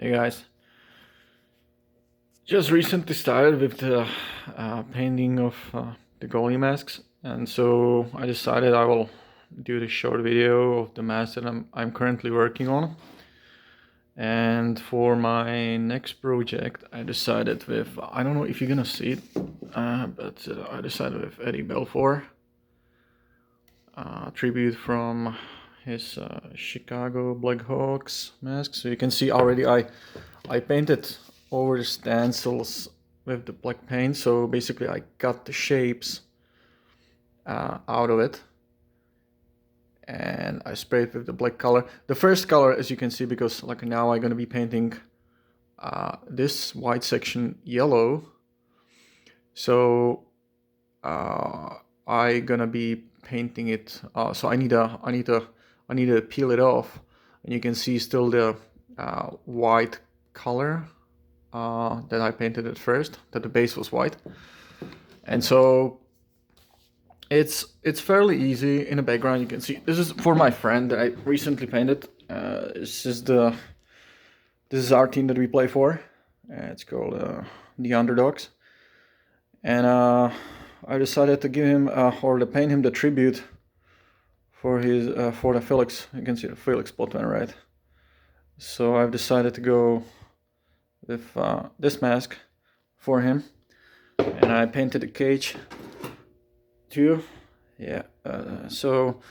Hey guys, just recently started with the painting of the goalie masks, and so I decided I will do the short video of the mask that I'm currently working on. And for my next project, I decided with, I don't know if you're gonna see it, but I decided with Ed Belfour, tribute from his Chicago Blackhawks mask. So you can see already I painted over the stencils with the black paint. So basically I got the shapes out of it and I sprayed with the black color. The first color, as you can see, because like now I'm gonna be painting this white section yellow. So I gonna be painting it. So I need to peel it off, and you can see still the white color that I painted at first. That the base was white, and so it's fairly easy. In the background, you can see this is for my friend that I recently painted. This is our team that we play for. It's called the Underdogs, and I decided to give him or to paint him the tribute for his for the Felix. You can see the Felix Botman, right? So I've decided to go with this mask for him, and I painted the cage too. Yeah. So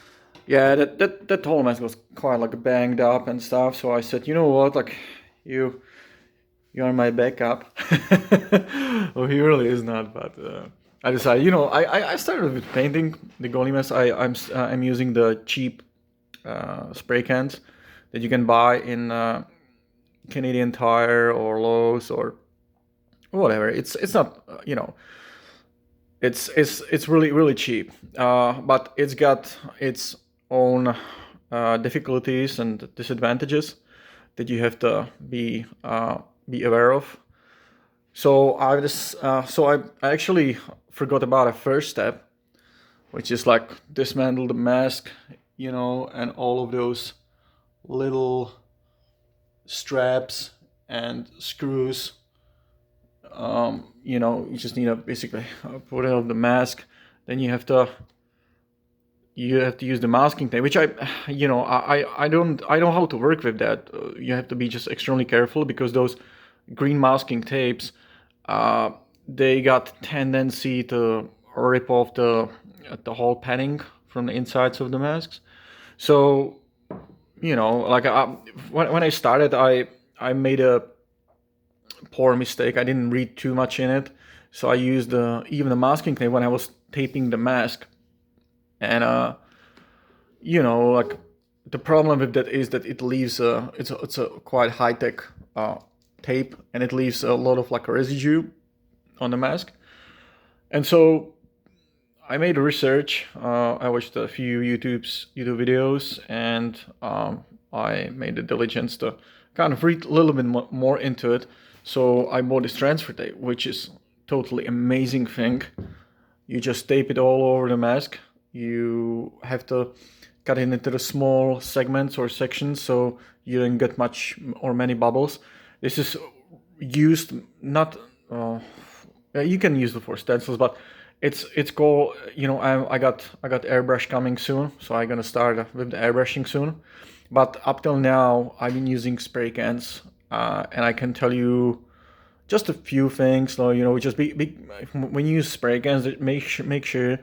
yeah, that whole mask was quite like banged up and stuff. So I said, you know what, like you are my backup. Well, he really is not, but I decided, I started with painting the goalie mask. I'm using the cheap spray cans that you can buy in Canadian Tire or Lowe's or whatever. It's not it's really cheap, but it's got its own difficulties and disadvantages that you have to be aware of. So I actually forgot about a first step, which is like dismantle the mask, and all of those little straps and screws. You just need to basically put it on the mask. Then you have to use the masking tape, which I don't know how to work with that. You have to be just extremely careful because those green masking tapes, they got tendency to rip off the whole padding from the insides of the masks. So like when I started, I made a poor mistake. I didn't read too much in it, so I used even the masking tape when I was taping the mask. And like the problem with that is that it leaves it's a quite high tech tape, and it leaves a lot of like residue on the mask. And so I made research. I watched a few YouTube videos, and I made the diligence to kind of read a little bit more into it. So I bought this transfer tape, which is totally amazing thing. You just tape it all over the mask. You have to cut it into the small segments or sections so you don't get much or many bubbles. This is used not you can use it for stencils, but it's called I got airbrush coming soon, so I'm gonna start with the airbrushing soon. But up till now I've been using spray cans, and I can tell you just a few things. So just be when you use spray cans, make sure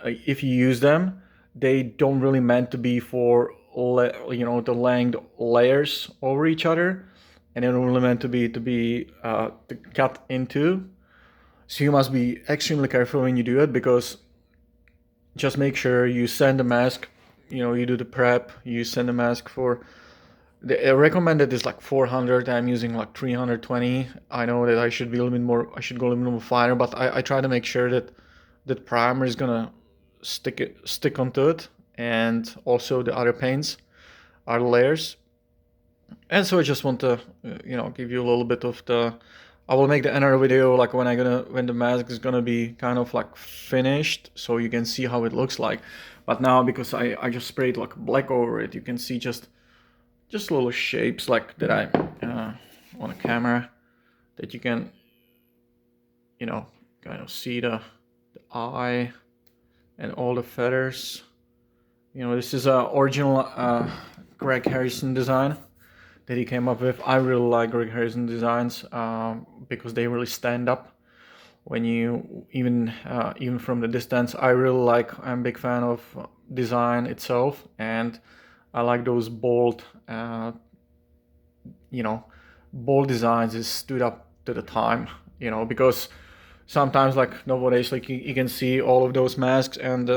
if you use them, they don't really meant to be for the length layers over each other, and they're really meant to be to cut into. So you must be extremely careful when you do it, because just make sure you send the mask, you do the prep, you send the mask for the recommended is like 400. I'm using like 320. I know that I should be a little bit more, I should go a little bit more finer, but I try to make sure that primer is gonna stick onto it, and also the other paints are layers. And so I just want to give you a little bit of the, I will make another video like when the mask is gonna be kind of like finished, so you can see how it looks like. But now, because I just sprayed like black over it, you can see just little shapes like that on a camera that you can, kind of see the eye and all the feathers. This is a original Greg Harrison design that he came up with. I really like Greg Harrison designs because they really stand up when you even from the distance. I'm a big fan of design itself, and I like those bold bold designs is stood up to the time, because sometimes like nowadays, like you can see all of those masks and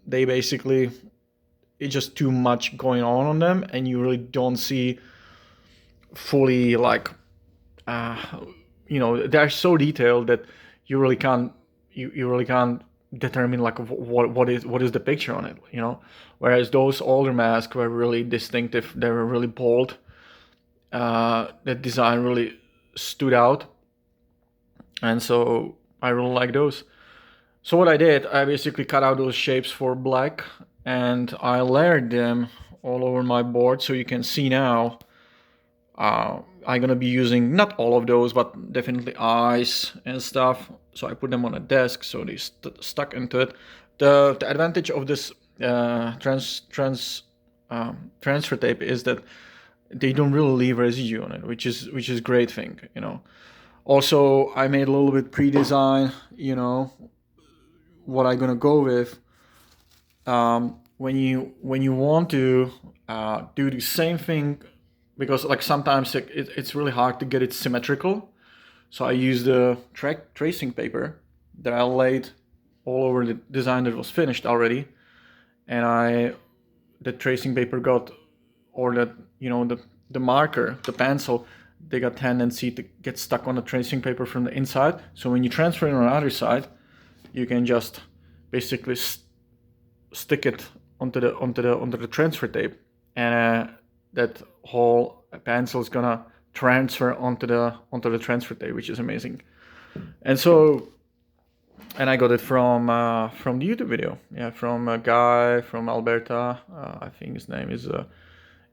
they basically, it's just too much going on them, and you really don't see fully like they're so detailed that you really can't you really can't determine like what is the picture on it, whereas those older masks were really distinctive. They were really bold. That design really stood out, and so I really like those. So what I did, I basically cut out those shapes for black, and I layered them all over my board. So you can see now I'm gonna be using not all of those, but definitely eyes and stuff. So I put them on a desk, so they stuck into it. The advantage of this transfer tape is that they don't really leave residue on it, which is great thing, Also, I made a little bit pre-design, what I'm gonna go with. When you want to do the same thing, because like sometimes it's really hard to get it symmetrical, so I used the tracing paper that I laid all over the design that was finished already, and the tracing paper got, or that the marker, the pencil, they got tendency to get stuck on the tracing paper from the inside. So when you transfer it on the other side, you can just basically stick it onto the transfer tape, and that whole pencil is gonna transfer onto the transfer tape, which is amazing. And I got it from the YouTube video, from a guy from Alberta. I think his name is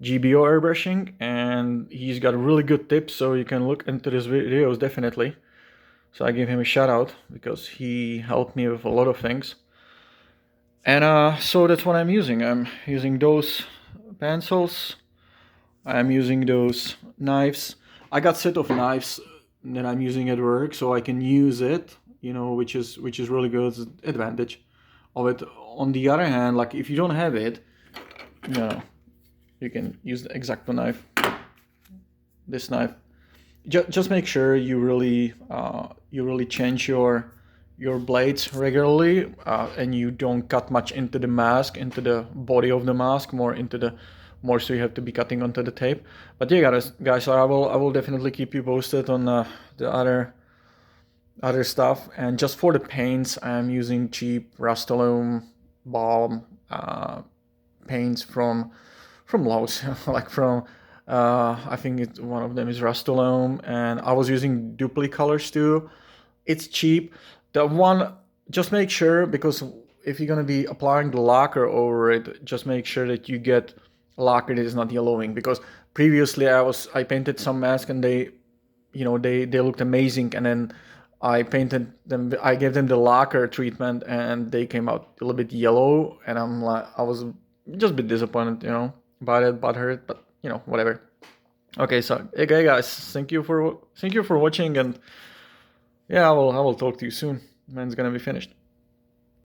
GBO airbrushing, and he's got really good tips, so you can look into his videos definitely. So I give him a shout out because he helped me with a lot of things. And so that's what I'm using. I'm using those pencils. I'm using those knives. I got a set of knives that I'm using at work, so I can use it, which is really good. Advantage of it. On the other hand, like if you don't have it, you can use the X-Acto knife. This knife. Just make sure you really change your blades regularly, and you don't cut much into the mask, into the body of the mask, more so you have to be cutting onto the tape. But yeah, guys, I will definitely keep you posted on the other stuff. And just for the paints, I'm using cheap Rust-Oleum balm paints from Lowe's, like from I think one of them is Rust-Oleum, and I was using Duplicolors too. It's cheap. The one, just make sure, because if you're gonna be applying the lacquer over it, just make sure that you get lacquer that is not yellowing, because previously I painted some masks and they looked amazing, and then I painted them, I gave them the lacquer treatment and they came out a little bit yellow, and I was just a bit disappointed, about it, butthurt, but whatever. Okay, so okay guys, thank you for watching, and yeah, I will talk to you soon. Mine's gonna be finished.